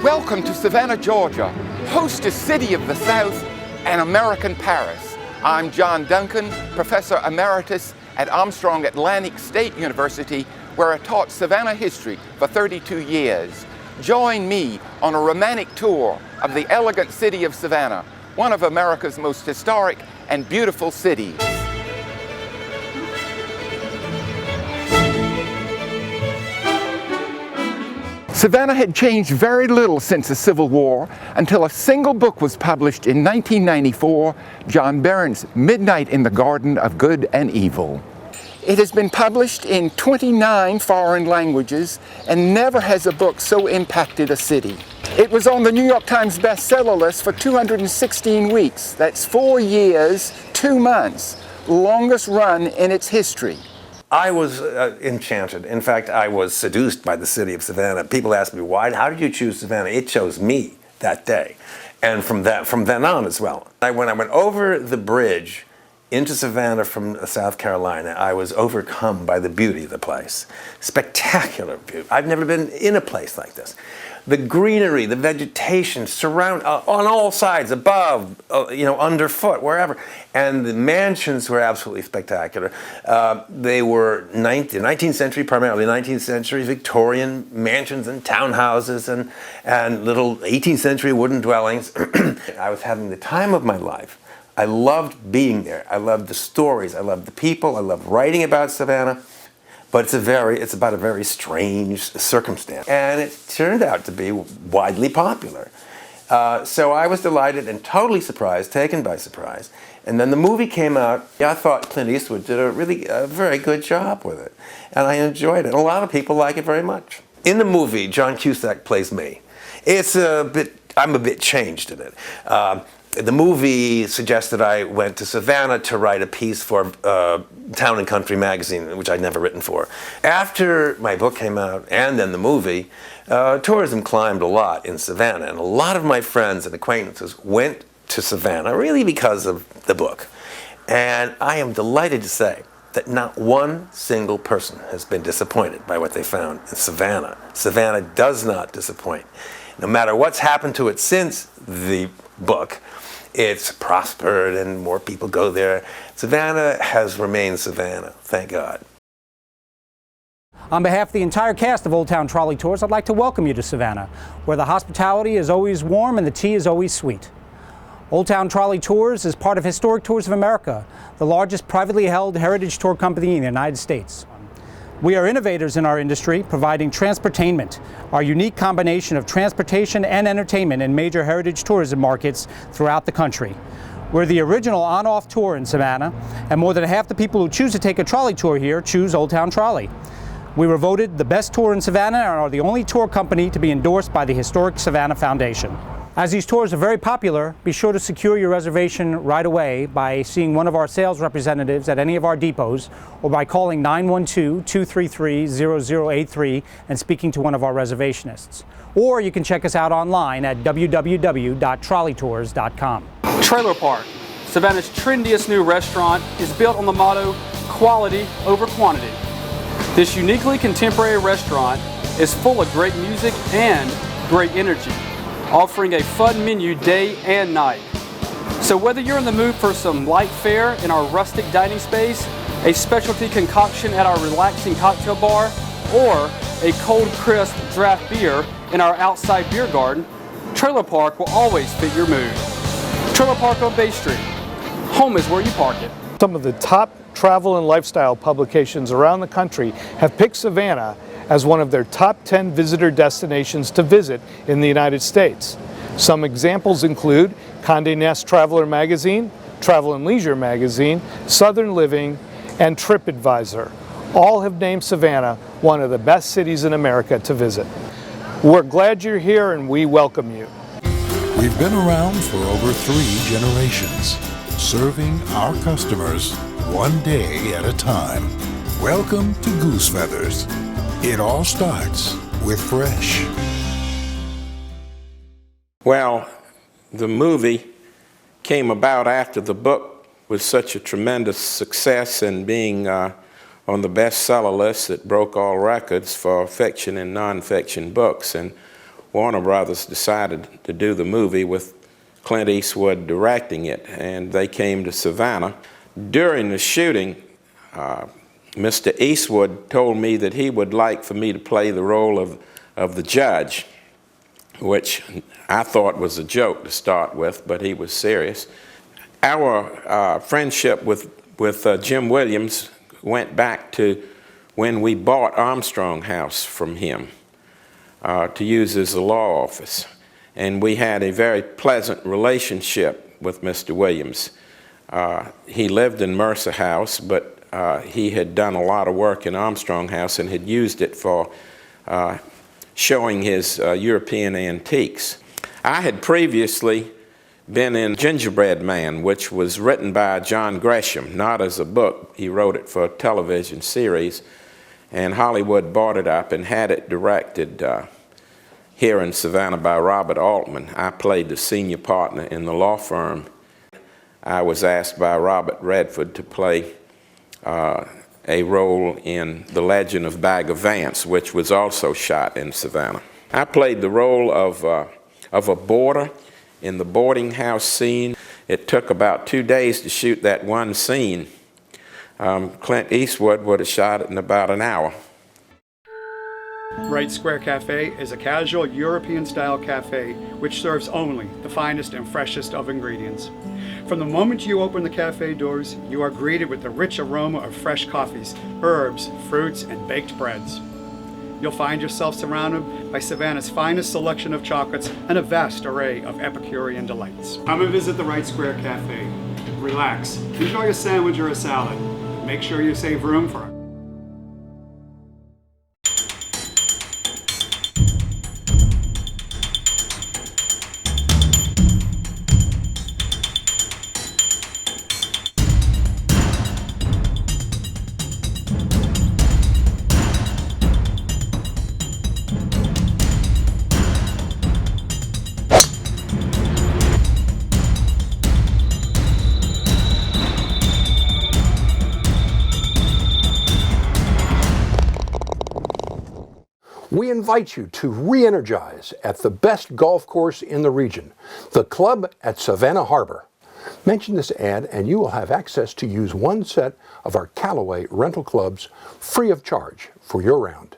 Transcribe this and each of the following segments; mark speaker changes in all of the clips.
Speaker 1: Welcome to Savannah, Georgia, hostess city of the South and American Paris. I'm John Duncan, Professor Emeritus at Armstrong Atlantic State University, where I taught Savannah history for 32 years. Join me on a romantic tour of the elegant city of Savannah, one of America's most historic and beautiful cities. Savannah had changed very little since the Civil War until a single book was published in 1994, John Berens's Midnight in the Garden of Good and Evil. It has been published in 29 foreign languages, and never has a book so impacted a city. It was on the New York Times bestseller list for 216 weeks. That's 4 years, 2 months, longest run in its history.
Speaker 2: I was enchanted. In fact, I was seduced by the city of Savannah. People asked me, why? How did you choose Savannah? It chose me that day, and from then on as well. When I went over the bridge into Savannah from South Carolina, I was overcome by the beauty of the place. Spectacular beauty. I've never been in a place like this. The greenery, the vegetation, surround on all sides, above, underfoot, wherever. And the mansions were absolutely spectacular. They were 19th century, primarily 19th century Victorian mansions and townhouses and little 18th century wooden dwellings. I was having the time of my life. I loved being there. I loved the stories. I loved the people. I loved writing about Savannah. But it's about a very strange circumstance. And it turned out to be widely popular. So I was delighted and totally surprised, taken by surprise. And then the movie came out. I thought Clint Eastwood did a very good job with it. And I enjoyed it. And a lot of people like it very much. In the movie, John Cusack plays me. I'm a bit changed in it. The movie suggested I went to Savannah to write a piece for Town and Country magazine, which I'd never written for. After my book came out and then the movie, tourism climbed a lot in Savannah, and a lot of my friends and acquaintances went to Savannah really because of the book. And I am delighted to say that not one single person has been disappointed by what they found in Savannah. Savannah does not disappoint. No matter what's happened to it since the book, it's prospered and more people go there. Savannah has remained Savannah, thank God.
Speaker 3: On behalf of the entire cast of Old Town Trolley Tours, I'd like to welcome you to Savannah, where the hospitality is always warm and the tea is always sweet. Old Town Trolley Tours is part of Historic Tours of America, the largest privately held heritage tour company in the United States. We are innovators in our industry, providing transportainment, our unique combination of transportation and entertainment in major heritage tourism markets throughout the country. We're the original on-off tour in Savannah, and more than half the people who choose to take a trolley tour here choose Old Town Trolley. We were voted the best tour in Savannah and are the only tour company to be endorsed by the Historic Savannah Foundation. As these tours are very popular, be sure to secure your reservation right away by seeing one of our sales representatives at any of our depots or by calling 912-233-0083 and speaking to one of our reservationists. Or you can check us out online at www.trolleytours.com.
Speaker 4: Trailer Park, Savannah's trendiest new restaurant, is built on the motto, quality over quantity. This uniquely contemporary restaurant is full of great music and great energy, offering a fun menu day and night. So whether you're in the mood for some light fare in our rustic dining space, a specialty concoction at our relaxing cocktail bar, or a cold crisp draft beer in our outside beer garden, Trailer Park will always fit your mood. Trailer Park on Bay Street. Home is where you park it.
Speaker 5: Some of the top travel and lifestyle publications around the country have picked Savannah as one of their top 10 visitor destinations to visit in the United States. Some examples include Condé Nast Traveler Magazine, Travel and Leisure Magazine, Southern Living, and TripAdvisor. All have named Savannah one of the best cities in America to visit. We're glad you're here and we welcome you.
Speaker 6: We've been around for over 3 generations, serving our customers one day at a time. Welcome to Goose Feathers. It all starts with fresh.
Speaker 7: Well, the movie came about after the book was such a tremendous success and being on the bestseller list that broke all records for fiction and nonfiction books. And Warner Brothers decided to do the movie with Clint Eastwood directing it, and they came to Savannah. During the shooting, Mr. Eastwood told me that he would like for me to play the role of the judge, which I thought was a joke to start with, but he was serious. Our friendship with Jim Williams went back to when we bought Armstrong House from him to use as a law office. And we had a very pleasant relationship with Mr. Williams. He lived in Mercer House, but he had done a lot of work in Armstrong House and had used it for showing his European antiques. I had previously been in Gingerbread Man, which was written by John Gresham, not as a book. He wrote it for a television series, and Hollywood bought it up and had it directed here in Savannah by Robert Altman. I played the senior partner in the law firm. I was asked by Robert Redford to play a role in The Legend of Bagger Vance, which was also shot in Savannah. I played the role of a boarder in the boarding house scene. It took about 2 days to shoot that one scene. Clint Eastwood would have shot it in about an hour.
Speaker 8: Wright Square Cafe is a casual European-style cafe which serves only the finest and freshest of ingredients. From the moment you open the cafe doors, you are greeted with the rich aroma of fresh coffees, herbs, fruits, and baked breads. You'll find yourself surrounded by Savannah's finest selection of chocolates and a vast array of Epicurean delights. Come and visit the Wright Square Cafe. Relax, enjoy a sandwich or a salad. Make sure you save room for it.
Speaker 9: We invite you to re-energize at the best golf course in the region, the Club at Savannah Harbor. Mention this ad and you will have access to use one set of our Callaway rental clubs free of charge for your round.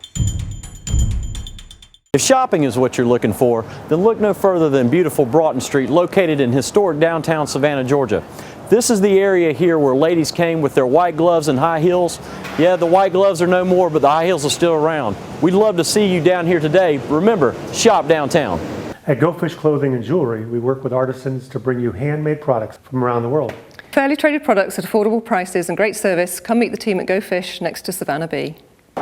Speaker 10: If shopping is what you're looking for, then look no further than beautiful Broughton Street, located in historic downtown Savannah, Georgia. This is the area here where ladies came with their white gloves and high heels. Yeah, the white gloves are no more, but the high heels are still around. We'd love to see you down here today. Remember, shop downtown.
Speaker 11: At Go Fish Clothing and Jewelry, we work with artisans to bring you handmade products from around the world.
Speaker 12: Fairly traded products at affordable prices and great service. Come meet the team at Go Fish next to Savannah Bee.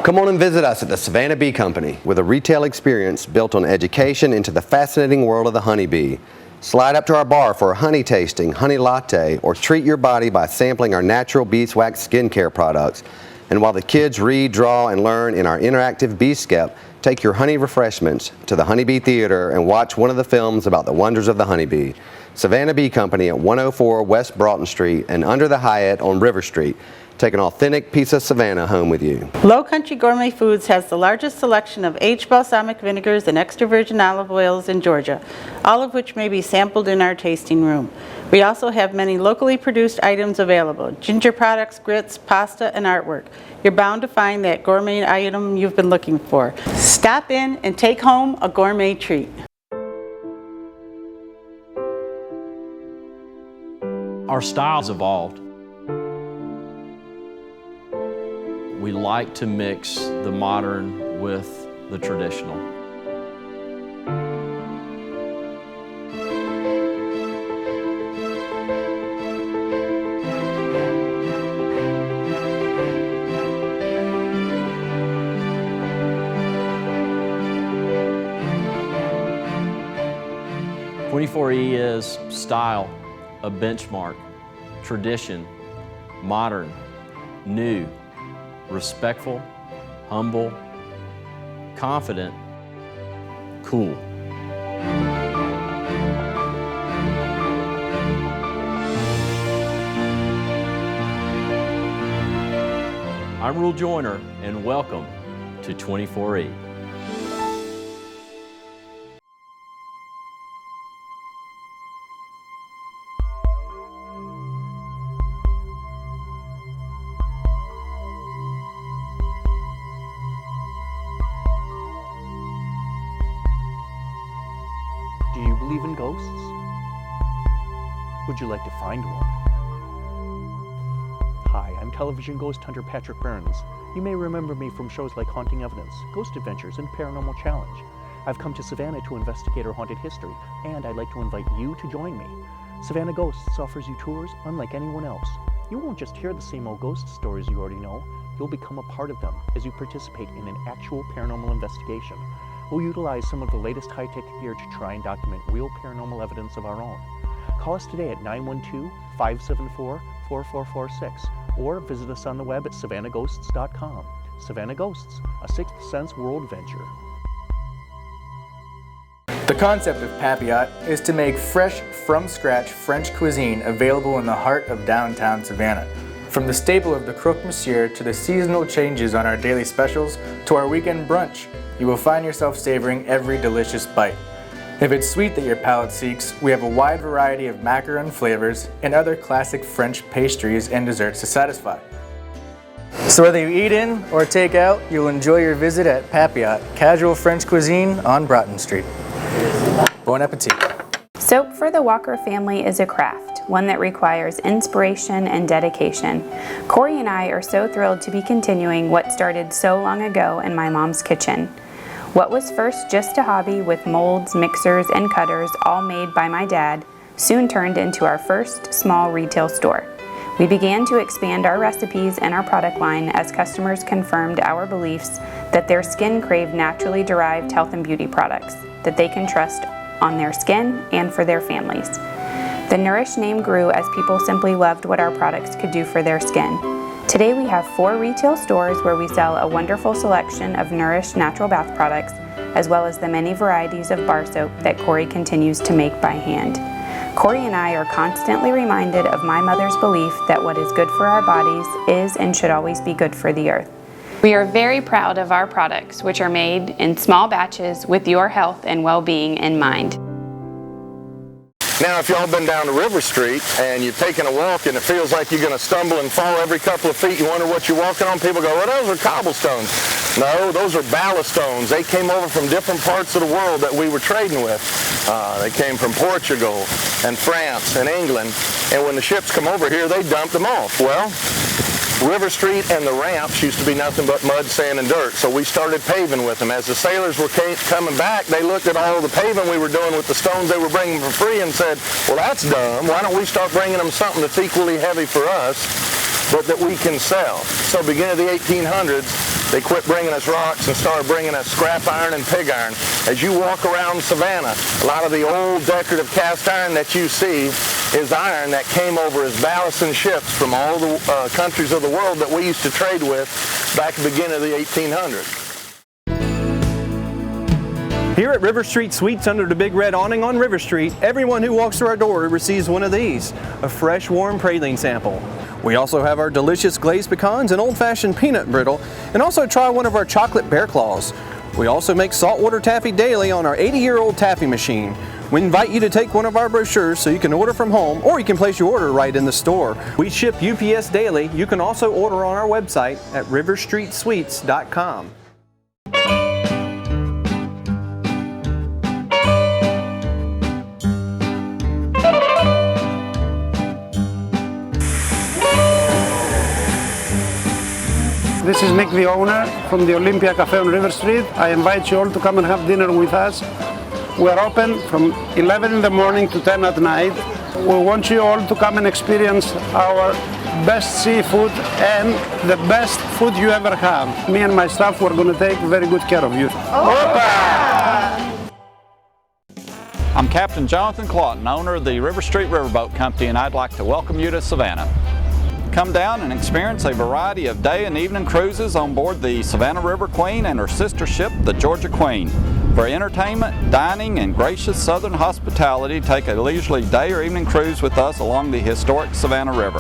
Speaker 13: Come on and visit us at the Savannah Bee Company with a retail experience built on education into the fascinating world of the honeybee. Slide up to our bar for a honey tasting, honey latte, or treat your body by sampling our natural beeswax skincare products. And while the kids read, draw, and learn in our interactive Bee Skep, take your honey refreshments to the Honeybee Theater and watch one of the films about the wonders of the honeybee. Savannah Bee Company at 104 West Broughton Street and under the Hyatt on River Street. Take an authentic piece of Savannah home with you.
Speaker 14: Low Country Gourmet Foods has the largest selection of aged balsamic vinegars and extra virgin olive oils in Georgia, all of which may be sampled in our tasting room. We also have many locally produced items available: ginger products, grits, pasta, and artwork. You're bound to find that gourmet item you've been looking for. Stop in and take home a gourmet treat.
Speaker 10: Our style's evolved. We like to mix the modern with the traditional. .24E is style, a benchmark, tradition, modern, new, respectful, humble, confident, cool. I'm Rule Joyner, and welcome to 24E.
Speaker 15: believe in ghosts? Would you like to find one? Hi, I'm television ghost hunter Patrick Burns. You may remember me from shows like Haunting Evidence, Ghost Adventures, and Paranormal Challenge. I've come to Savannah to investigate our haunted history, and I'd like to invite you to join me. Savannah Ghosts offers you tours unlike anyone else. You won't just hear the same old ghost stories you already know. You'll become a part of them as you participate in an actual paranormal investigation. We'll utilize some of the latest high-tech gear to try and document real paranormal evidence of our own. Call us today at 912-574-4446 or visit us on the web at savannahghosts.com. Savannah Ghosts, a sixth sense world venture.
Speaker 16: The concept of Papillote is to make fresh, from-scratch French cuisine available in the heart of downtown Savannah. From the staple of the croque monsieur to the seasonal changes on our daily specials to our weekend brunch, you will find yourself savoring every delicious bite. If it's sweet that your palate seeks, we have a wide variety of macaron flavors and other classic French pastries and desserts to satisfy. So whether you eat in or take out, you'll enjoy your visit at Papillote, casual French cuisine on Broughton Street. Bon appetit.
Speaker 17: Soap for the Walker family is a craft, one that requires inspiration and dedication. Corey and I are so thrilled to be continuing what started so long ago in my mom's kitchen. What was first just a hobby with molds, mixers, and cutters all made by my dad soon turned into our first small retail store. We began to expand our recipes and our product line as customers confirmed our beliefs that their skin craved naturally derived health and beauty products that they can trust on their skin and for their families. The Nourish name grew as people simply loved what our products could do for their skin. Today we have 4 retail stores where we sell a wonderful selection of Nourish natural bath products, as well as the many varieties of bar soap that Corey continues to make by hand. Corey and I are constantly reminded of my mother's belief that what is good for our bodies is and should always be good for the earth. We are very proud of our products, which are made in small batches with your health and well-being in mind.
Speaker 18: Now, if y'all been down to River Street and you're taking a walk and it feels like you're going to stumble and fall every couple of feet, you wonder what you're walking on, people go, well, those are cobblestones. No, those are ballast stones. They came over from different parts of the world that we were trading with. They came from Portugal and France and England, and when the ships come over here, they dumped them off. Well, River Street and the ramps used to be nothing but mud, sand, and dirt, so we started paving with them. As the sailors were coming back, they looked at all the paving we were doing with the stones they were bringing for free and said, well, that's dumb. Why don't we start bringing them something that's equally heavy for us, but that we can sell? So beginning of the 1800s, they quit bringing us rocks and started bringing us scrap iron and pig iron. As you walk around Savannah, a lot of the old decorative cast iron that you see is iron that came over as ballast in ships from all the countries of the world that we used to trade with back at the beginning of the 1800s.
Speaker 19: Here at River Street Sweets under the big red awning on River Street, everyone who walks through our door receives one of these, a fresh, warm praline sample. We also have our delicious glazed pecans and old-fashioned peanut brittle, and also try one of our chocolate bear claws. We also make saltwater taffy daily on our 80-year-old taffy machine. We invite you to take one of our brochures so you can order from home, or you can place your order right in the store. We ship UPS daily. You can also order on our website at riverstreetsweets.com.
Speaker 20: This is Mick, the owner, from the Olympia Cafe on River Street. I invite you all to come and have dinner with us. We are open from 11 in the morning to 10 at night. We want you all to come and experience our best seafood and the best food you ever have. Me and my staff, we're going to take very good care of you.
Speaker 21: I'm Captain Jonathan Clawton, owner of the River Street Riverboat Company, and I'd like to welcome you to Savannah. Come down and experience a variety of day and evening cruises on board the Savannah River Queen and her sister ship, the Georgia Queen. For entertainment, dining, and gracious southern hospitality, take a leisurely day or evening cruise with us along the historic Savannah River.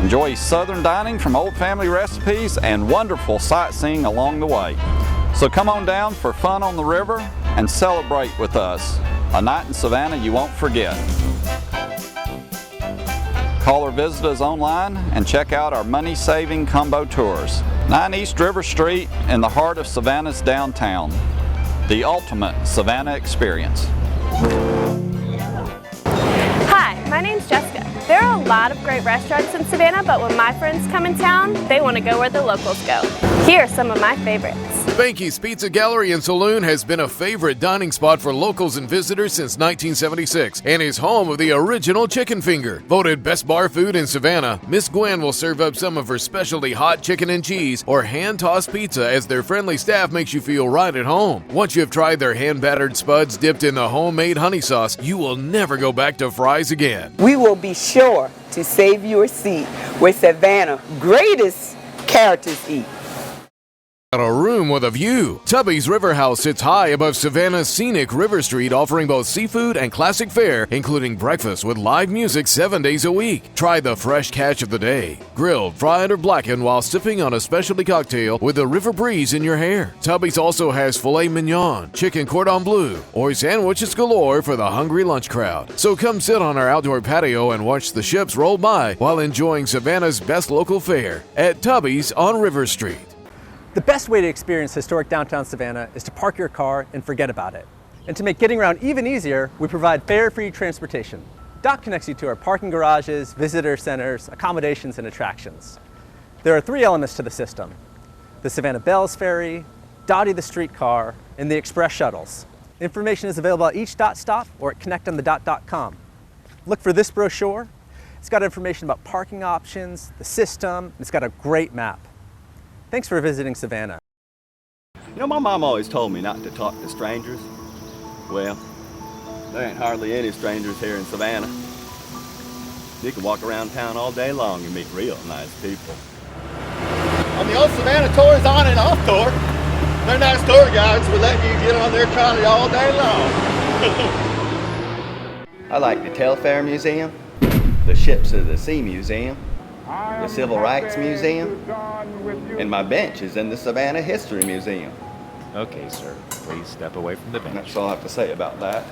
Speaker 21: Enjoy southern dining from old family recipes and wonderful sightseeing along the way. So come on down for fun on the river and celebrate with us. A night in Savannah you won't forget. Call or visit us online and check out our money-saving combo tours. 9 East River Street in the heart of Savannah's downtown. the ultimate Savannah experience.
Speaker 1: Hi, my name's Jessica. There are a lot of great restaurants in Savannah, but when my friends come in town, they want to go where the locals go. Here are some of my favorites.
Speaker 22: Spanky's Pizza Gallery and Saloon has been a favorite dining spot for locals and visitors since 1976 and is home of the original chicken finger. Voted best bar food in Savannah, Miss Gwen will serve up some of her specialty hot chicken and cheese or hand-tossed pizza as their friendly staff makes you feel right at home. Once you've tried their hand-battered spuds dipped in the homemade honey sauce, you will never go back to fries again.
Speaker 23: We will be sure to save you a seat where Savannah's greatest characters eat.
Speaker 22: A room with a view. Tubby's River House sits high above Savannah's scenic River Street, offering both seafood and classic fare, including breakfast with live music 7 days a week. Try the fresh catch of the day, grilled, fried, or blackened while sipping on a specialty cocktail with the river breeze in your hair. Tubby's also has filet mignon, chicken cordon bleu, or sandwiches galore for the hungry lunch crowd. So come sit on our outdoor patio and watch the ships roll by while enjoying Savannah's best local fare at Tubby's on River Street.
Speaker 19: The best way to experience historic downtown Savannah is to park your car and forget about it. And to make getting around even easier, we provide fare-free transportation. DOT connects you to our parking garages, visitor centers, accommodations, and attractions. There are 3 elements to the system: the Savannah Bells Ferry, Dottie the streetcar, and the express shuttles. Information is available at each DOT stop or at connectonthedot.com. Look for this brochure. It's got information about parking options, the system, and it's got a great map. Thanks for visiting Savannah.
Speaker 24: You know, my mom always told me not to talk to strangers. Well, there ain't hardly any strangers here in Savannah. You can walk around town all day long and meet real nice people.
Speaker 25: On the old Savannah tours on and off tour, they're nice tour guides will let you get on their trolley all day long.
Speaker 24: I like the Telfair Museum, the Ships of the Sea Museum, the Civil Rights Museum, and my bench is in the Savannah History Museum.
Speaker 26: Okay, sir. Please step away from the bench.
Speaker 24: That's all I have to say about that.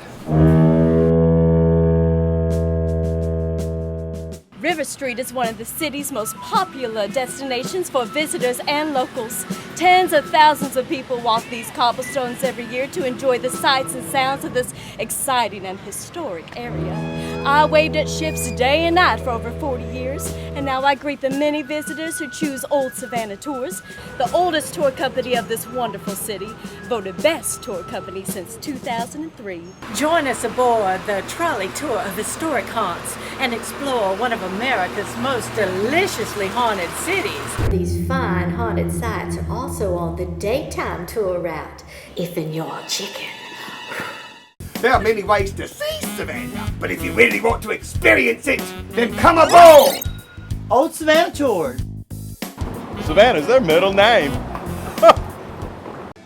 Speaker 27: River Street is one of the city's most popular destinations for visitors and locals. Tens of thousands of people walk these cobblestones every year to enjoy the sights and sounds of this exciting and historic area. I waved at ships day and night for over 40 years, and now I greet the many visitors who choose Old Savannah Tours, the oldest tour company of this wonderful city, voted best tour company since 2003.
Speaker 28: Join us aboard the trolley tour of historic haunts and explore one of America's most deliciously haunted cities.
Speaker 29: These fine haunted sites are also on the daytime tour route, if in your chicken.
Speaker 30: There are many ways to see Savannah, but if you really want to experience it, then come aboard!
Speaker 25: Old Savannah Tours. Savannah's their middle name.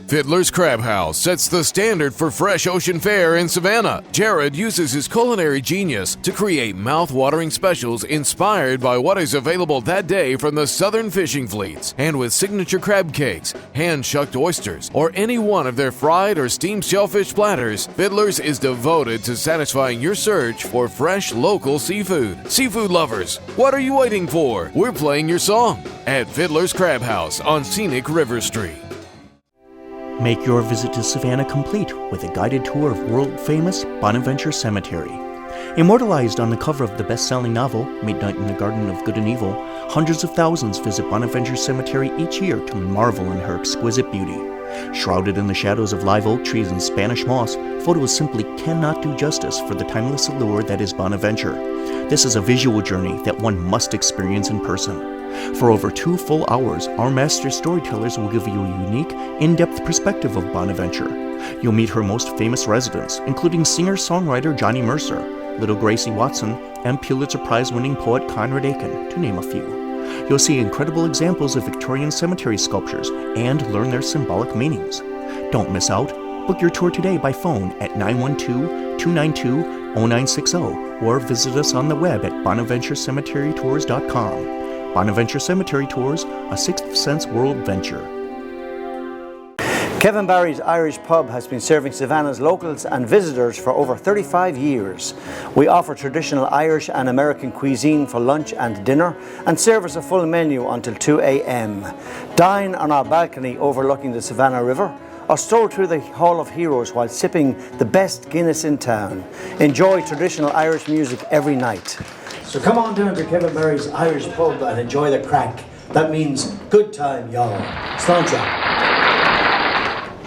Speaker 22: Fiddler's Crab House sets the standard for fresh ocean fare in Savannah. Jared uses his culinary genius to create mouth-watering specials inspired by what is available that day from the southern fishing fleets. And with signature crab cakes, hand-shucked oysters, or any one of their fried or steamed shellfish platters, Fiddler's is devoted to satisfying your search for fresh local seafood. Seafood lovers, what are you waiting for? We're playing your song at Fiddler's Crab House on scenic River Street.
Speaker 15: Make your visit to Savannah complete with a guided tour of world-famous Bonaventure Cemetery. Immortalized on the cover of the best-selling novel, Midnight in the Garden of Good and Evil, hundreds of thousands visit Bonaventure Cemetery each year to marvel in her exquisite beauty. Shrouded in the shadows of live oak trees and Spanish moss, photos simply cannot do justice for the timeless allure that is Bonaventure. This is a visual journey that one must experience in person. For over 2 full hours, our master storytellers will give you a unique, in-depth perspective of Bonaventure. You'll meet her most famous residents, including singer-songwriter Johnny Mercer, Little Gracie Watson, and Pulitzer Prize-winning poet Conrad Aiken, to name a few. You'll see incredible examples of Victorian cemetery sculptures and learn their symbolic meanings. Don't miss out. Book your tour today by phone at 912-292-0960 or visit us on the web at bonaventurecemeterytours.com. Bonaventure Cemetery Tours, a Sixth Sense world venture.
Speaker 31: Kevin Barry's Irish Pub has been serving Savannah's locals and visitors for over 35 years. We offer traditional Irish and American cuisine for lunch and dinner and service a full menu until 2 a.m. Dine on our balcony overlooking the Savannah River or stroll through the Hall of Heroes while sipping the best Guinness in town. Enjoy traditional Irish music every night. So come on down to Kevin Barry's Irish pub and enjoy the crack. That means good time, y'all. Sláinte.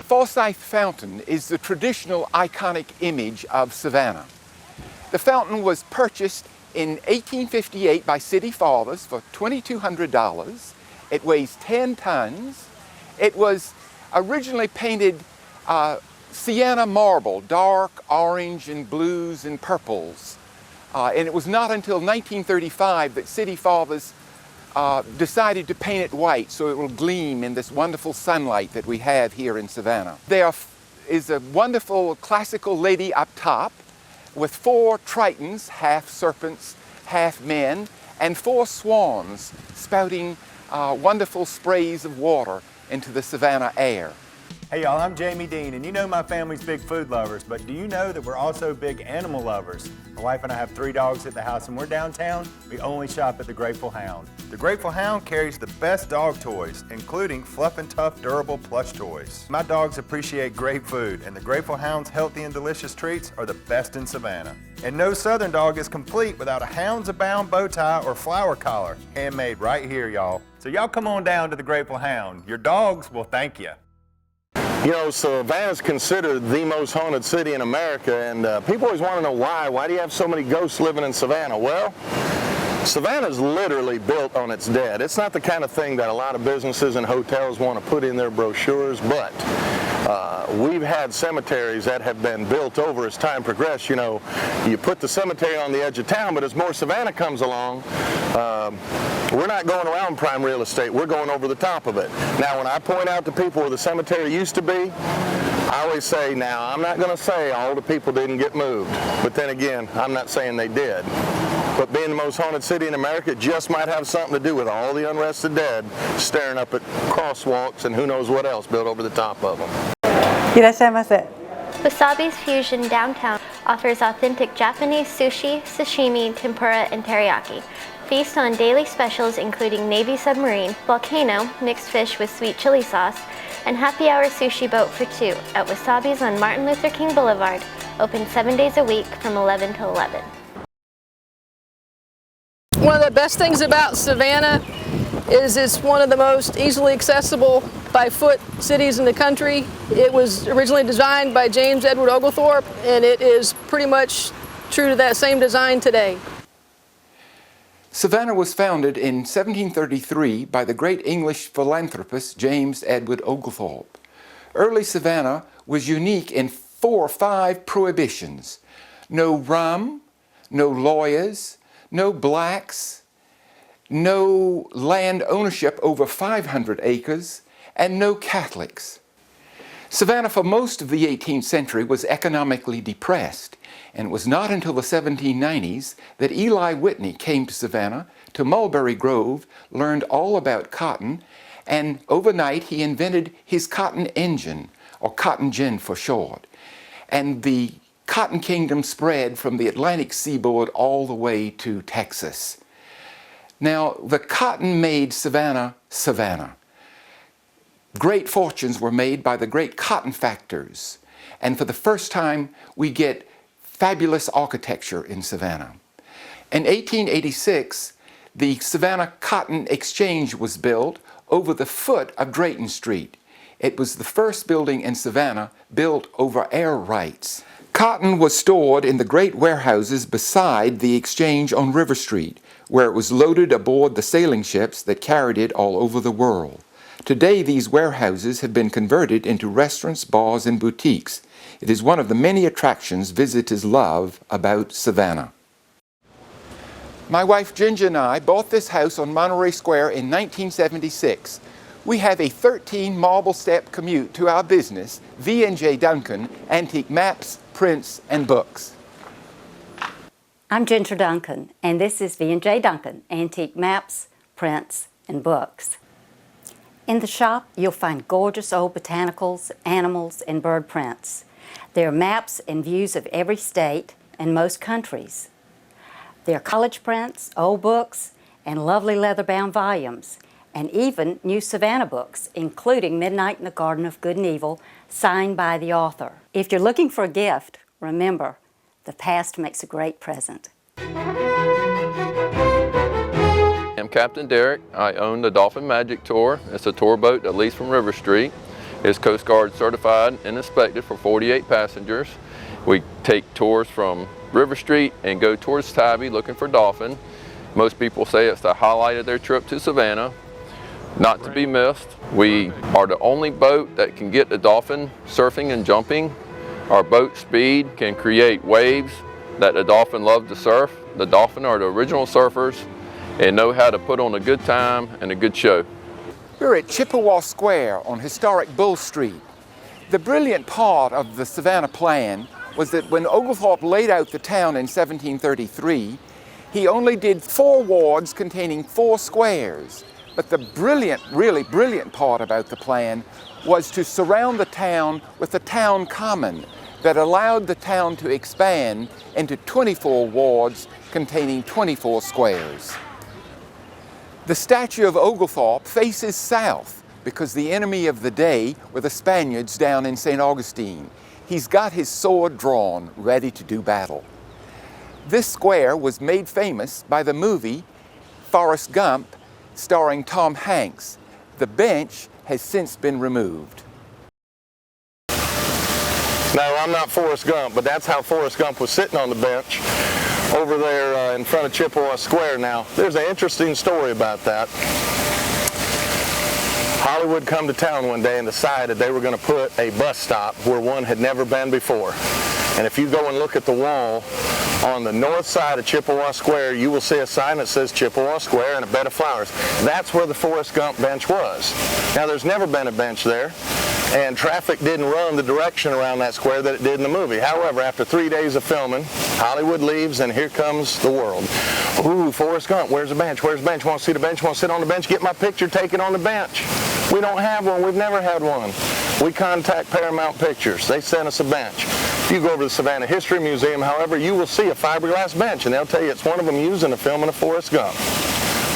Speaker 2: Forsyth Fountain is the traditional iconic image of Savannah. The fountain was purchased in 1858 by city fathers for $2,200. It weighs 10 tons. It was originally painted sienna marble, dark orange and blues and purples. And it was not until 1935 that city fathers decided to paint it white so it will gleam in this wonderful sunlight that we have here in Savannah. There is a wonderful classical lady up top with 4 tritons, half serpents, half men, and 4 swans spouting wonderful sprays of water into the Savannah air.
Speaker 3: Hey y'all, I'm Jamie Dean, and you know my family's big food lovers, but do you know that we're also big animal lovers? My wife and I have 3 dogs at the house, and we're downtown. We only shop at the Grateful Hound. The Grateful Hound carries the best dog toys, including fluff and tough durable plush toys. My dogs appreciate great food, and the Grateful Hound's healthy and delicious treats are the best in Savannah. And no Southern dog is complete without a Hounds Abound bow tie or flower collar, handmade right here, y'all. So y'all come on down to the Grateful Hound. Your dogs will thank you.
Speaker 18: You know, Savannah's considered the most haunted city in America, and people always want to know why. Why do you have so many ghosts living in Savannah? Well, Savannah's literally built on its dead. It's not the kind of thing that a lot of businesses and hotels want to put in their brochures, but we've had cemeteries that have been built over as time progressed. You know, you put the cemetery on the edge of town, but as more Savannah comes along, we're not going around prime real estate, we're going over the top of it. Now, when I point out to people where the cemetery used to be, I always say, now, I'm not going to say all the people didn't get moved, but then again, I'm not saying they did. But being the most haunted city in America just might have something to do with all the unrested dead staring up at crosswalks and who knows what else built over the top of them.
Speaker 4: Wasabi's Fusion Downtown offers authentic Japanese sushi, sashimi, tempura, and teriyaki. Feast on daily specials including Navy Submarine, Volcano, mixed fish with sweet chili sauce, and happy hour sushi boat for 2 at Wasabi's on Martin Luther King Boulevard, open 7 days a week from 11 to 11.
Speaker 5: One of the best things about Savannah is it's one of the most easily accessible by foot cities in the country. It was originally designed by James Edward Oglethorpe, and it is pretty much true to that same design today.
Speaker 2: Savannah was founded in 1733 by the great English philanthropist James Edward Oglethorpe. Early Savannah was unique in 4 or 5 prohibitions. No rum, no lawyers, no blacks, no land ownership over 500 acres, and no Catholics. Savannah for most of the 18th century was economically depressed, and it was not until the 1790s that Eli Whitney came to Savannah, to Mulberry Grove, learned all about cotton, and overnight he invented his cotton engine, or cotton gin for short. And the Cotton Kingdom spread from the Atlantic seaboard all the way to Texas. Now, the cotton made Savannah, Savannah. Great fortunes were made by the great cotton factors, and for the first time we get fabulous architecture in Savannah. In 1886, the Savannah Cotton Exchange was built over the foot of Drayton Street. It was the first building in Savannah built over air rights. Cotton was stored in the great warehouses beside the exchange on River Street, where it was loaded aboard the sailing ships that carried it all over the world. Today, these warehouses have been converted into restaurants, bars, and boutiques. It is one of the many attractions visitors love about Savannah. My wife Ginger and I bought this house on Monterey Square in 1976. We have a 13 marble step commute to our business, V&J Duncan, Antique Maps, Prints, and Books.
Speaker 6: I'm Ginger Duncan, and this is V&J Duncan, Antique Maps, Prints, and Books. In the shop, you'll find gorgeous old botanicals, animals, and bird prints. There are maps and views of every state and most countries. There are college prints, old books, and lovely leather-bound volumes. and even new Savannah books, including Midnight in the Garden of Good and Evil, signed by the author. If you're looking for a gift, remember, the past makes a great present.
Speaker 7: I'm Captain Derek. I own the Dolphin Magic Tour. It's a tour boat that leaves from River Street. It's Coast Guard certified and inspected for 48 passengers. We take tours from River Street and go towards Tybee looking for dolphin. Most people say it's the highlight of their trip to Savannah. Not to be missed, we are the only boat that can get the dolphin surfing and jumping. Our boat speed can create waves that the dolphin love to surf. The dolphin are the original surfers and know how to put on a good time and a good show.
Speaker 2: We're at Chippewa Square on historic Bull Street. The brilliant part of the Savannah plan was that when Oglethorpe laid out the town in 1733, he only did 4 wards containing 4 squares. But the really brilliant part about the plan was to surround the town with a town common that allowed the town to expand into 24 wards containing 24 squares. The statue of Oglethorpe faces south because the enemy of the day were the Spaniards down in St. Augustine. He's got his sword drawn, ready to do battle. This square was made famous by the movie Forrest Gump, starring Tom Hanks. The bench has since been removed.
Speaker 18: No, I'm not Forrest Gump, but that's how Forrest Gump was sitting on the bench over there in front of Chippewa Square. Now, there's an interesting story about that. Hollywood come to town one day and decided they were going to put a bus stop where one had never been before. And if you go and look at the wall on the north side of Chippewa Square, you will see a sign that says Chippewa Square and a bed of flowers. That's where the Forrest Gump bench was. Now, there's never been a bench there, and traffic didn't run the direction around that square that it did in the movie. However, after 3 days of filming, Hollywood leaves, and here comes the world. Ooh, Forrest Gump, where's the bench? Where's the bench? Want to see the bench? Want to sit on the bench? Get my picture taken on the bench. We don't have one. We've never had one. We contact Paramount Pictures. They sent us a bench. If you go over to the Savannah History Museum, however, you will see a fiberglass bench, and they'll tell you it's one of them used in the filming of Forrest Gump.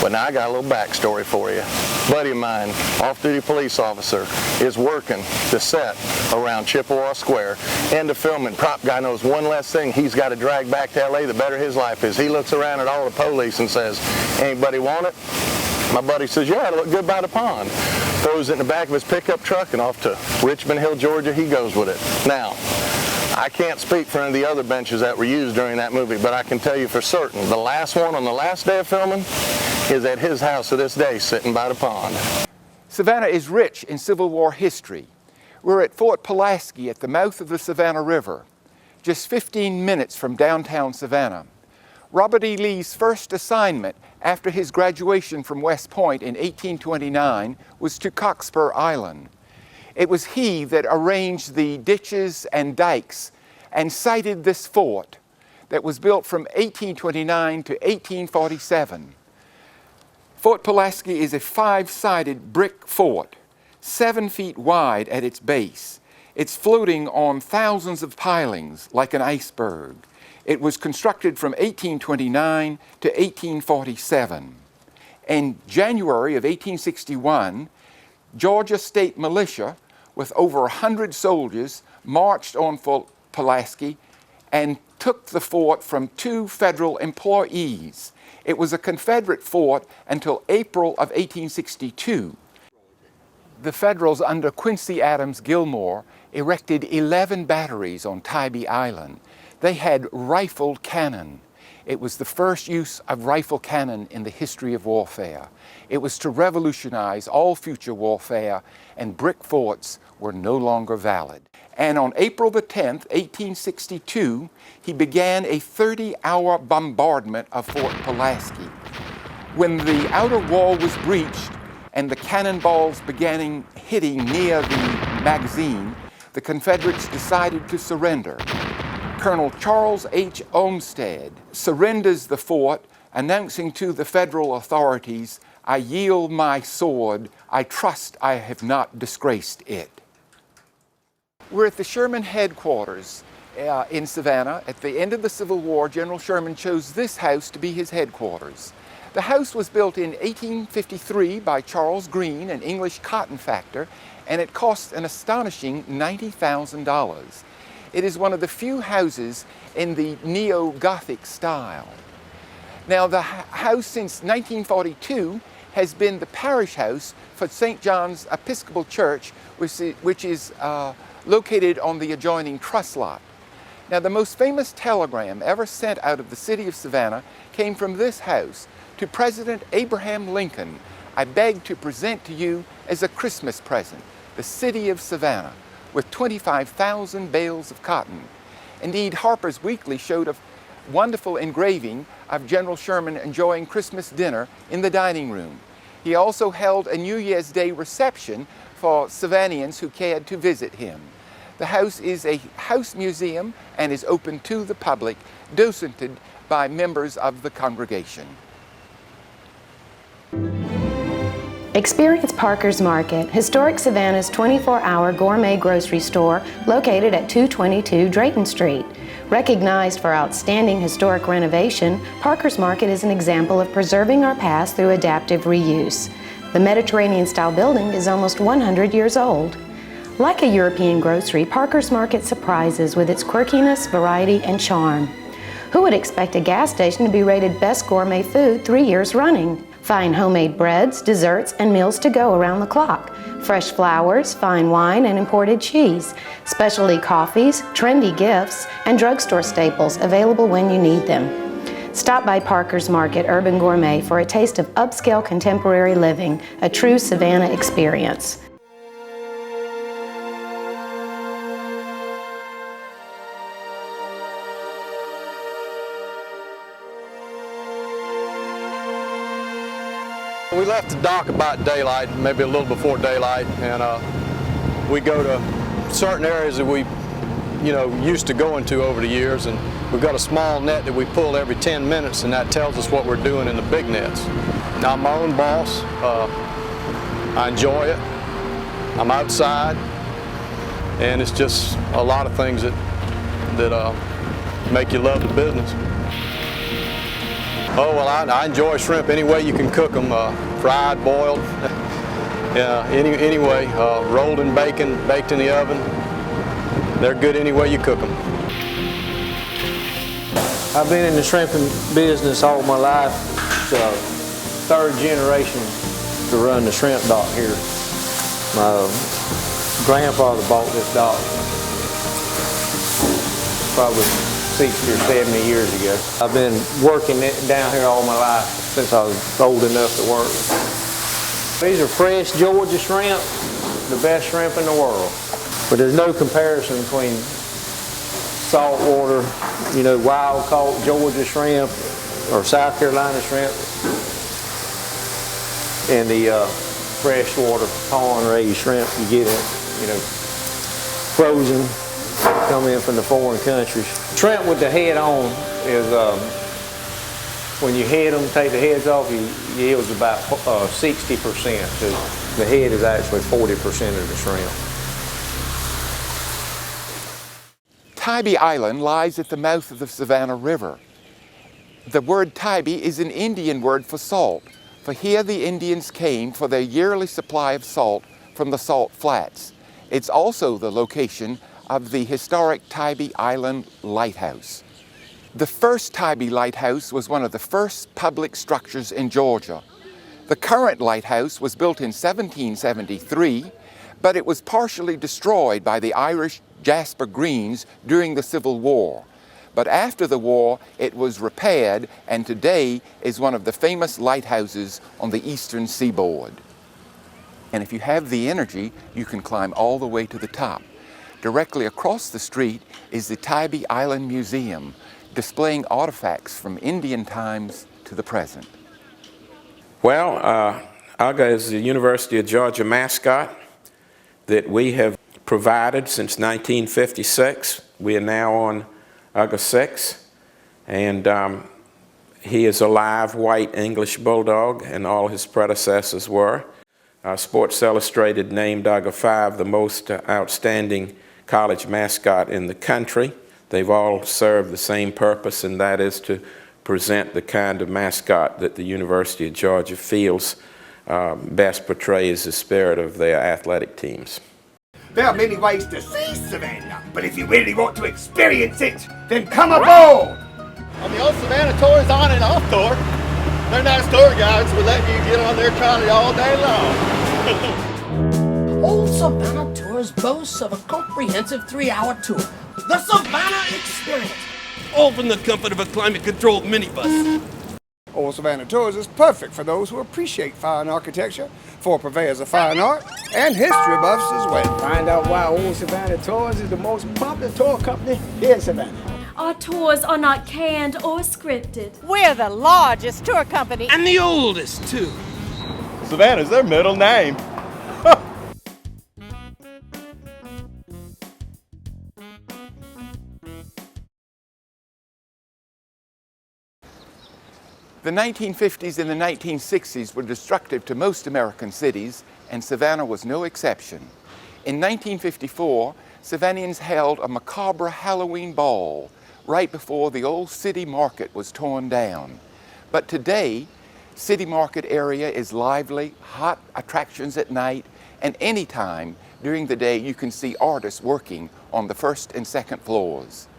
Speaker 18: But now I got a little backstory for you. A buddy of mine, off-duty police officer, is working the set around Chippewa Square. End of filming. Prop guy knows one less thing he's got to drag back to L.A., the better his life is. He looks around at all the police and says, "Anybody want it?" My buddy says, "Yeah, it'll look good by the pond." Throws it in the back of his pickup truck, and off to Richmond Hill, Georgia, he goes with it. Now, I can't speak for any of the other benches that were used during that movie, but I can tell you for certain, the last one on the last day of filming is at his house to this day, sitting by the pond.
Speaker 2: Savannah is rich in Civil War history. We're at Fort Pulaski at the mouth of the Savannah River, just 15 minutes from downtown Savannah. Robert E. Lee's first assignment after his graduation from West Point in 1829 was to Cockspur Island. It was he that arranged the ditches and dikes and sited this fort that was built from 1829 to 1847. Fort Pulaski is a 5-sided brick fort, 7 feet wide at its base. It's floating on thousands of pilings like an iceberg. It was constructed from 1829 to 1847. In January of 1861, Georgia State Militia, with over 100 soldiers, marched on Fort Pulaski and took the fort from 2 federal employees. It was a Confederate fort until April of 1862. The Federals under Quincy Adams Gilmore erected 11 batteries on Tybee Island. They had rifled cannon. It was the first use of rifle cannon in the history of warfare. It was to revolutionize all future warfare, and brick forts were no longer valid. And on April the 10th, 1862, he began a 30-hour bombardment of Fort Pulaski. When the outer wall was breached and the cannonballs began hitting near the magazine, the Confederates decided to surrender. Colonel Charles H. Olmsted surrenders the fort, announcing to the federal authorities, "I yield my sword. I trust I have not disgraced it." We're at the Sherman headquarters in Savannah. At the end of the Civil War, General Sherman chose this house to be his headquarters. The house was built in 1853 by Charles Green, an English cotton factor, and it cost an astonishing $90,000. It is one of the few houses in the neo-Gothic style. Now, the house since 1942 has been the parish house for St. John's Episcopal Church, which is located on the adjoining truss lot. Now, the most famous telegram ever sent out of the city of Savannah came from this house to President Abraham Lincoln. I beg to present to you as a Christmas present the city of Savannah with 25,000 bales of cotton. Indeed, Harper's Weekly showed a wonderful engraving of General Sherman enjoying Christmas dinner in the dining room. He also held a New Year's Day reception for Savannians who cared to visit him. The house is a house museum and is open to the public, docented by members of the congregation.
Speaker 8: Experience Parker's Market, historic Savannah's 24-hour gourmet grocery store located at 222 Drayton Street. Recognized for outstanding historic renovation, Parker's Market is an example of preserving our past through adaptive reuse. The Mediterranean-style building is almost 100 years old. Like a European grocery, Parker's Market surprises with its quirkiness, variety, and charm. Who would expect a gas station to be rated Best Gourmet Food 3 years running? Find homemade breads, desserts, and meals to go around the clock. Fresh flowers, fine wine, and imported cheese. Specialty coffees, trendy gifts, and drugstore staples available when you need them. Stop by Parker's Market Urban Gourmet for a taste of upscale contemporary living, a true Savannah experience.
Speaker 18: We left the dock about daylight, maybe a little before daylight, and we go to certain areas that we, used to go into over the years, and we've got a small net that we pull every 10 minutes, and that tells us what we're doing in the big nets. Now, I'm my own boss. I enjoy it. I'm outside, and it's just a lot of things that make you love the business. Oh, well, I enjoy shrimp any way you can cook them, fried, boiled, any way, rolled in bacon, baked in the oven. They're good any way you cook them.
Speaker 9: I've been in the shrimping business all my life. It's a third generation to run the shrimp dock here. My grandfather bought this dock probably 60 or 70 years ago. I've been working down here all my life since I was old enough to work. These are fresh Georgia shrimp, the best shrimp in the world. But there's no comparison between saltwater, wild caught Georgia shrimp or South Carolina shrimp and the freshwater pond raised shrimp you get it, frozen, come in from the foreign countries. Shrimp with the head on is, when you head them, take the heads off, it yields about 60%. So the head is actually 40% of the shrimp.
Speaker 2: Tybee Island lies at the mouth of the Savannah River. The word Tybee is an Indian word for salt, for here the Indians came for their yearly supply of salt from the salt flats. It's also the location of the historic Tybee Island Lighthouse. The first Tybee Lighthouse was one of the first public structures in Georgia. The current lighthouse was built in 1773, but it was partially destroyed by the Irish Jasper Greens during the Civil War. But after the war, it was repaired and today is one of the famous lighthouses on the eastern seaboard. And if you have the energy, you can climb all the way to the top. Directly across the street is the Tybee Island Museum, displaying artifacts from Indian times to the present.
Speaker 10: Well, AGA is the University of Georgia mascot that we have provided since 1956. We are now on AGA 6, and he is a live white English bulldog, and all his predecessors were. Sports Illustrated named AGA 5 the most outstanding college mascot in the country. They've all served the same purpose, and that is to present the kind of mascot that the University of Georgia feels best portrays the spirit of their athletic teams.
Speaker 30: There are many ways to see Savannah, but if you really want to experience it, then come aboard!
Speaker 25: On the old Savannah Tours on and off tour, they're nice tour guides for letting you get on their trolley all day long.
Speaker 1: Old Savannah Tours boasts of a comprehensive 3-hour tour, the Savannah Experience.
Speaker 11: All from the comfort of a climate-controlled minibus.
Speaker 30: Old Savannah Tours is perfect for those who appreciate fine architecture, for purveyors of fine art, and history buffs as well.
Speaker 31: Find out why Old Savannah Tours is the most popular tour company here in Savannah.
Speaker 27: Our tours are not canned or scripted.
Speaker 28: We're the largest tour company.
Speaker 11: And the oldest, too.
Speaker 25: Savannah's their middle name.
Speaker 2: The 1950s and the 1960s were destructive to most American cities, and Savannah was no exception. In 1954, Savannahans held a macabre Halloween ball right before the old city market was torn down. But today, City Market area is lively, hot attractions at night, and anytime during the day you can see artists working on the first and second floors.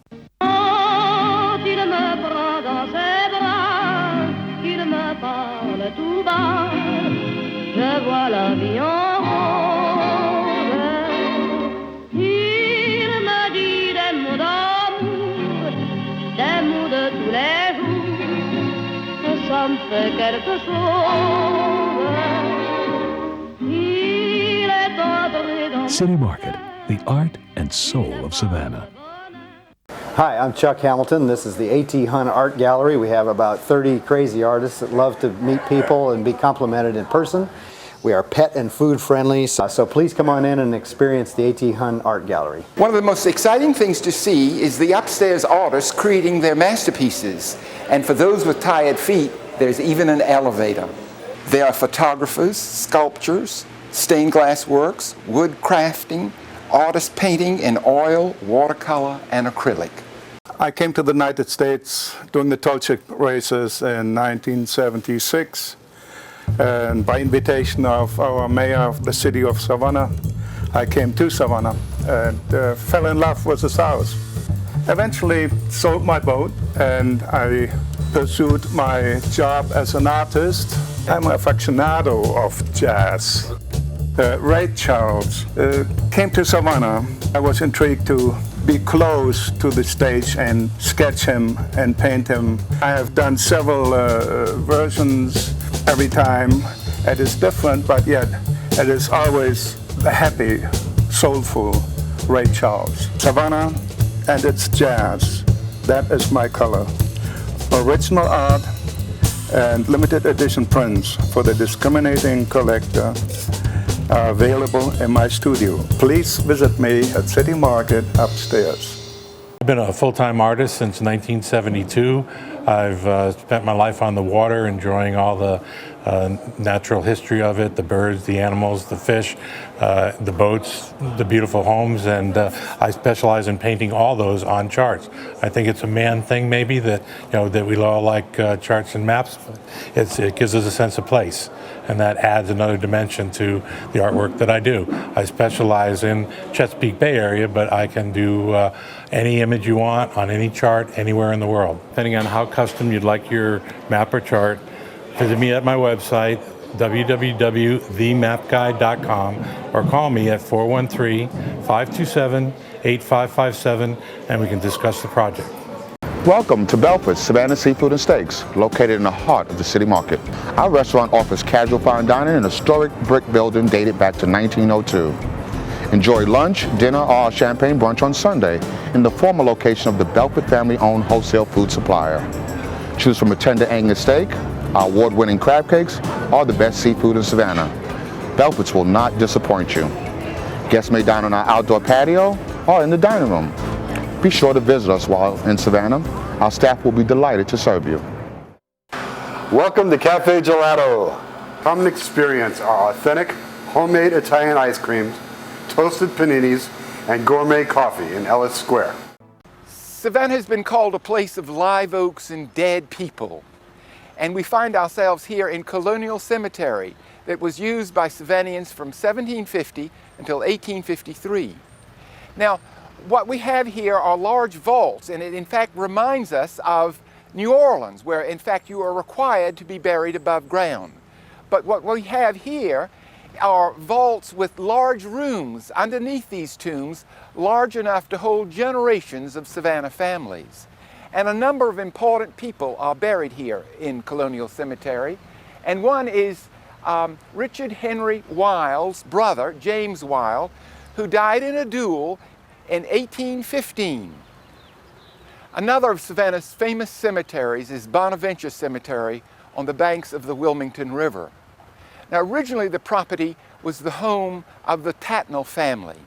Speaker 12: City Market, the art and soul of Savannah.
Speaker 13: Hi, I'm Chuck Hamilton. This is the A.T. Hunt Art Gallery. We have about 30 crazy artists that love to meet people and be complimented in person. We are pet and food friendly, so please come on in and experience the A.T. Hunt Art Gallery.
Speaker 2: One of the most exciting things to see is the upstairs artists creating their masterpieces. And for those with tired feet, there's even an elevator. There are photographers, sculptures, stained glass works, wood crafting, artist painting in oil, watercolor, and acrylic.
Speaker 14: I came to the United States during the Tolchik races in 1976, and by invitation of our mayor of the city of Savannah, I came to Savannah and fell in love with the South. Eventually sold my boat and I pursued my job as an artist. I'm an aficionado of jazz. Ray Charles came to Savannah. I was intrigued to be close to the stage and sketch him and paint him. I have done several versions. Every time it is different, but yet it is always a happy, soulful Ray Charles. Savannah and its jazz, that is my color. Original art and limited edition prints for the discriminating collector are available in my studio. Please visit me at City Market upstairs.
Speaker 16: I've been a full-time artist since 1972. I've spent my life on the water, enjoying all the natural history of it, the birds, the animals, the fish, the boats, the beautiful homes, and I specialize in painting all those on charts. I think it's a man thing maybe that, that we all like charts and maps, but it gives us a sense of place, and that adds another dimension to the artwork that I do. I specialize in Chesapeake Bay area, but I can do any image you want on any chart anywhere in the world. Depending on how custom you'd like your map or chart, visit me at my website, www.themapguide.com, or call me at 413-527-8557, and we can discuss the project.
Speaker 18: Welcome to Belfast, Savannah Seafood and Steaks, located in the heart of the city market. Our restaurant offers casual fine dining in a historic brick building dated back to 1902. Enjoy lunch, dinner, or champagne brunch on Sunday in the former location of the Belfast family-owned wholesale food supplier. Choose from a tender Angus steak, our award-winning crab cakes, or the best seafood in Savannah. Belfast will not disappoint you. Guests may dine on our outdoor patio or in the dining room. Be sure to visit us while in Savannah. Our staff will be delighted to serve you.
Speaker 17: Welcome to Cafe Gelato. Come and experience our authentic, homemade Italian ice creams, toasted paninis, and gourmet coffee in Ellis Square.
Speaker 2: Savannah has been called a place of live oaks and dead people. And we find ourselves here in colonial cemetery that was used by Savannahans from 1750 until 1853. Now, what we have here are large vaults, and it in fact reminds us of New Orleans, where in fact you are required to be buried above ground. But what we have here are vaults with large rooms underneath these tombs, large enough to hold generations of Savannah families. And a number of important people are buried here in Colonial Cemetery. And one is Richard Henry Wiles' brother, James Wiles, who died in a duel in 1815. Another of Savannah's famous cemeteries is Bonaventure Cemetery on the banks of the Wilmington River. Now, originally the property was the home of the Tatnall family,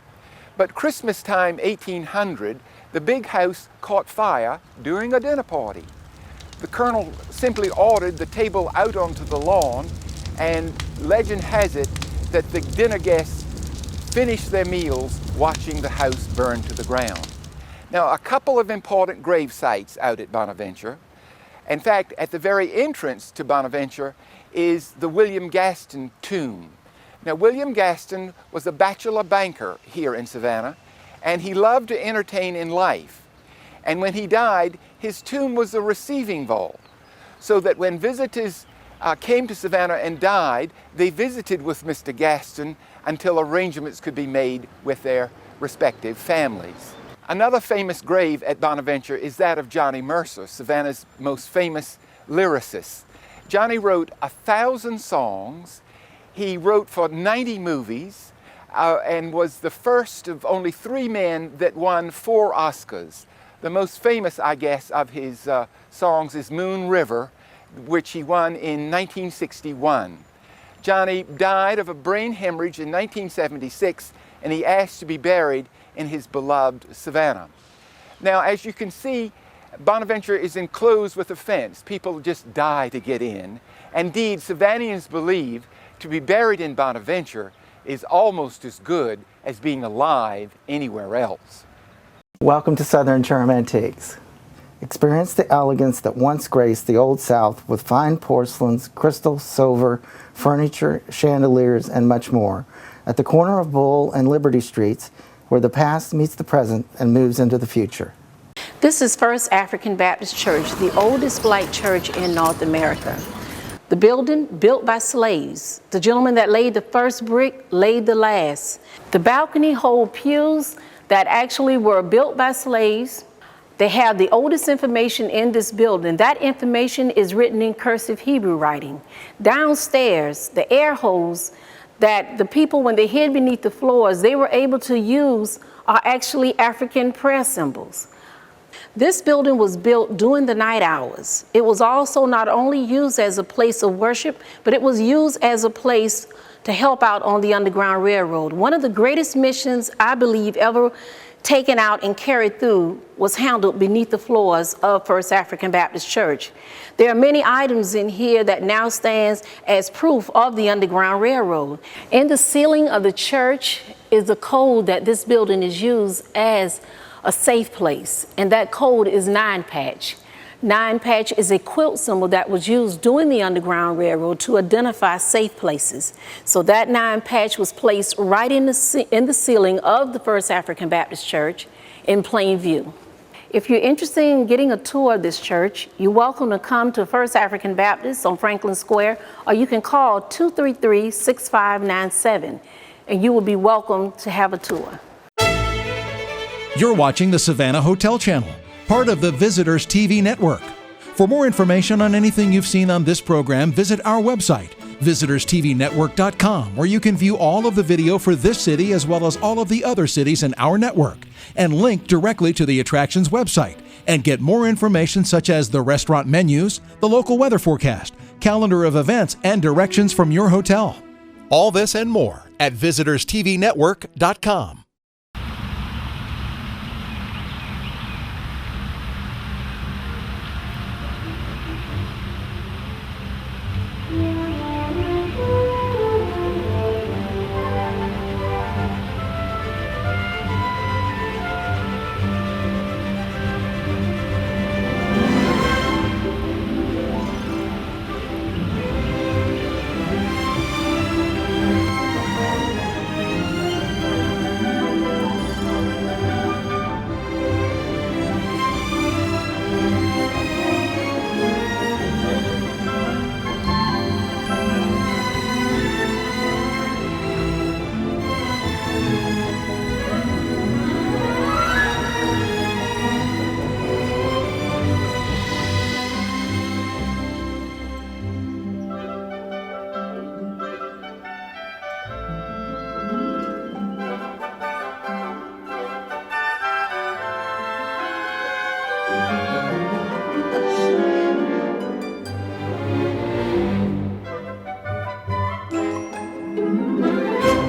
Speaker 2: but Christmas time 1800, the big house caught fire during a dinner party. The colonel simply ordered the table out onto the lawn, and legend has it that the dinner guests finished their meals watching the house burn to the ground. Now, a couple of important grave sites out at Bonaventure. In fact, at the very entrance to Bonaventure is the William Gaston tomb. Now, William Gaston was a bachelor banker here in Savannah, and he loved to entertain in life. And when he died, his tomb was a receiving vault, so that when visitors came to Savannah and died, they visited with Mr. Gaston until arrangements could be made with their respective families. Another famous grave at Bonaventure is that of Johnny Mercer, Savannah's most famous lyricist. Johnny wrote 1,000 songs. He wrote for 90 movies and was the first of only 3 men that won 4 Oscars. The most famous, I guess, of his songs is Moon River, which he won in 1961. Johnny died of a brain hemorrhage in 1976, and he asked to be buried in his beloved Savannah. Now, as you can see, Bonaventure is enclosed with a fence. People just die to get in. Indeed, Savannahans believe to be buried in Bonaventure is almost as good as being alive anywhere else.
Speaker 3: Welcome to Southern Charm Antiques. Experience the elegance that once graced the Old South with fine porcelains, crystal, silver, furniture, chandeliers, and much more at the corner of Bull and Liberty Streets, where the past meets the present and moves into the future.
Speaker 28: This is First African Baptist Church, the oldest black church in North America. The building, built by slaves. The gentleman that laid the first brick laid the last. The balcony hold pews that actually were built by slaves. They have the oldest information in this building. That information is written in cursive Hebrew writing. Downstairs, the air holes that the people, when they hid beneath the floors, they were able to use are actually African prayer symbols. This building was built during the night hours. It was also not only used as a place of worship, but it was used as a place to help out on the Underground Railroad. One of the greatest missions, I believe, ever taken out and carried through was handled beneath the floors of First African Baptist Church. There are many items in here that now stands as proof of the Underground Railroad. In the ceiling of the church is a code that this building is used as a safe place, and that code is 9-patch. 9-patch is a quilt symbol that was used during the Underground Railroad to identify safe places. So that 9-patch was placed right in the ceiling of the First African Baptist Church in plain view. If you're interested in getting a tour of this church, you're welcome to come to First African Baptist on Franklin Square, or you can call 233-6597, and you will be welcome to have a tour.
Speaker 4: You're watching the Savannah Hotel Channel, part of the Visitors TV network. For more information on anything you've seen on this program, visit our website, visitorstvnetwork.com, where you can view all of the video for this city as well as all of the other cities in our network, and link directly to the attractions website, and get more information such as the restaurant menus, the local weather forecast, calendar of events, and directions from your hotel. All this and more at visitorstvnetwork.com.